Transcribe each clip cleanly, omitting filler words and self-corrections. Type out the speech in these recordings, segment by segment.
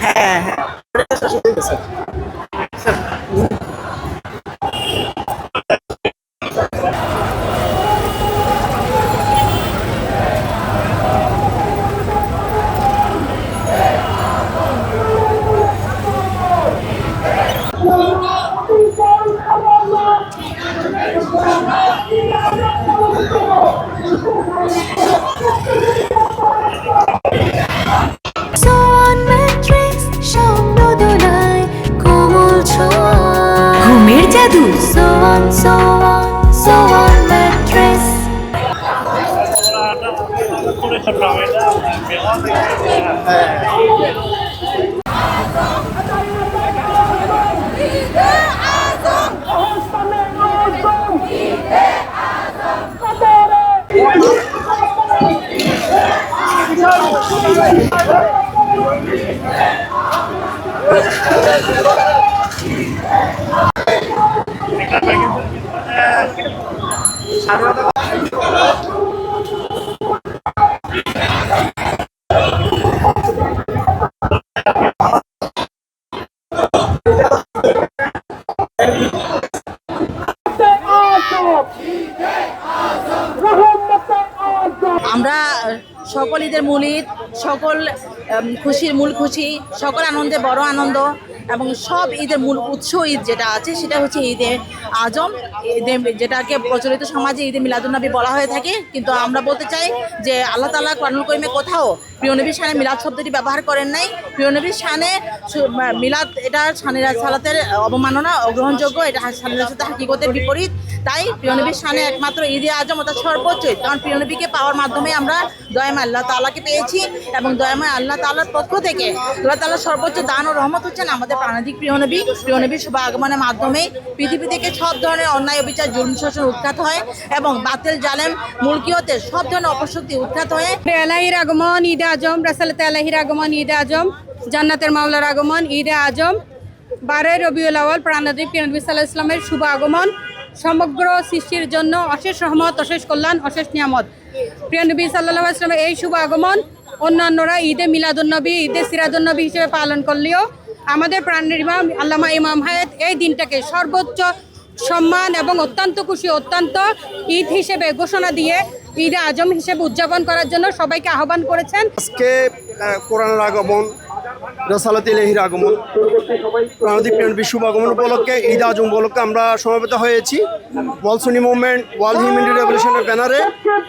হ্যাঁ হ্যাঁ ওটা শেষ হয়ে গেছে। ঘুমের জাদু সোয়ান ম্যাট্রেস। আমরা সকল ঈদের মূল ঈদ, সকল খুশির মূল খুশি, সকল আনন্দে বড় আনন্দ এবং সব ঈদের মূল উৎস ঈদ যেটা আছে সেটা হচ্ছে ঈদে আজম, ঈদে যেটাকে প্রচলিত সমাজে ঈদে মিলাদুন্নবী বলা হয়ে থাকে। কিন্তু আমরা বলতে চাই যে আল্লাহ তাআলা কোরআনুল কারীমে কোথাও প্রিয় নবীর শানে মিলাদ শব্দটি ব্যবহার করেন নাই। প্রিয় নবীর শানে মিলাদ এটা শানের সালাতের অবমাননা, অগ্রহণযোগ্য, এটা শানের সাথে হাকিকতের বিপরীত। তাই প্রিয় নবীর শানে একমাত্র ঈদে আজম অর্থাৎ সর্বোচ্চ, কারণ প্রিয় নবীকে পাওয়ার মাধ্যমে আমরা দয়াময় আল্লাহ তাআলাকে পেয়েছি এবং দয়াময় আল্লাহ তাআলার পক্ষ থেকে আল্লাহ তাআলার সর্বোচ্চ দান ও রহমত হচ্ছেন আমাদের প্রাণাধিক প্রিয় নবী। প্রিয় নবীর শুভ আগমনের মাধ্যমে পৃথিবী থেকে সব ধরনের অন্যায় অবিচার জুলুম শোষণ উৎখাত হয় এবং বাতিল জালেম মুলকিয়তের সব ধরনের অপশক্তি উৎখাত হয়ে আলাইহির আগমন ঈদে আজম, রাসূলুল্লাহ আলাইহির আগমন ঈদে আজম, জান্নাতের মাওলার আগমন ঈদে আজম, 12 রবিউল আউয়াল প্রাণাধিক প্রিয় নবী সাল্লাল্লাহু আলাইহি ওয়াসাল্লামের শুভ আগমন, সমগ্র সৃষ্টির জন্য অশেষ রহমত, অশেষ কল্যাণ, অশেষ নিয়ামত। প্রিয় নবী সাল্লাল্লাহু আলাইহি ওয়াসাল্লামের এই শুভ আগমন অন্যান্যরা ঈদে মিলাদুন্নবী, ঈদে সিরাজুন্নবী হিসেবে পালন করলেও আমাদের প্রাণের ইমাম আল্লামা ইমাম হায়াত এই দিনটাকে সর্বোচ্চ সম্মান এবং অত্যন্ত খুশি, অত্যন্ত ঈদ হিসেবে ঘোষণা দিয়ে ঈদে আজম হিসেবে উদযাপন করার জন্য সবাইকে আহ্বান করেছেন। আজকে কোরআনের আগমন, রাসূলুল্লাহ আলাইহির আগমন, প্রাণাধিক প্রিয় নবীর শুভ আগমন উপলক্ষে ঈদ আজম উপলক্ষে আমরা সমবেত হয়েছি ওয়ার্ল্ড সুন্নি মুভমেন্ট, ওয়ার্ল্ড হিউম্যানিটি রেভলিউশনের ব্যানারে।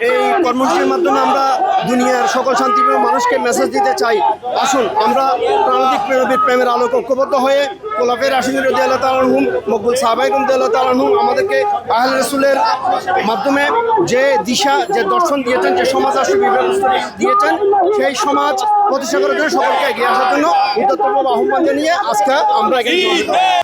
এই কর্মসূচির মাধ্যমে আমরা দুনিয়ার সকল শান্তিপ্রিয় মানুষকে মেসেজ দিতে চাই, আসুন আমরা প্রাণাধিক প্রিয় নবীর প্রেমের আলোক ঐক্যবদ্ধ হয়ে খোলাফায়ে রাশিদিন রাদিয়াল্লাহু তাআলা আনহুম, মকবুল সাহাবায়ে কেরাম রাদিয়াল্লাহু তাআলা আনহুম আমাদেরকে আহলে রাসূলের মাধ্যমে যে দিশা, যে দর্শন দিয়েছেন, যে সমাজ রাষ্ট্র ব্যবস্থা দিয়েছেন, সেই সমাজ প্রতিষ্ঠা করার জন্য সকলকে এগিয়ে আসার জন্য উদ্যতভাবে আহ্বান জানিয়ে আজকে আমরা এখানে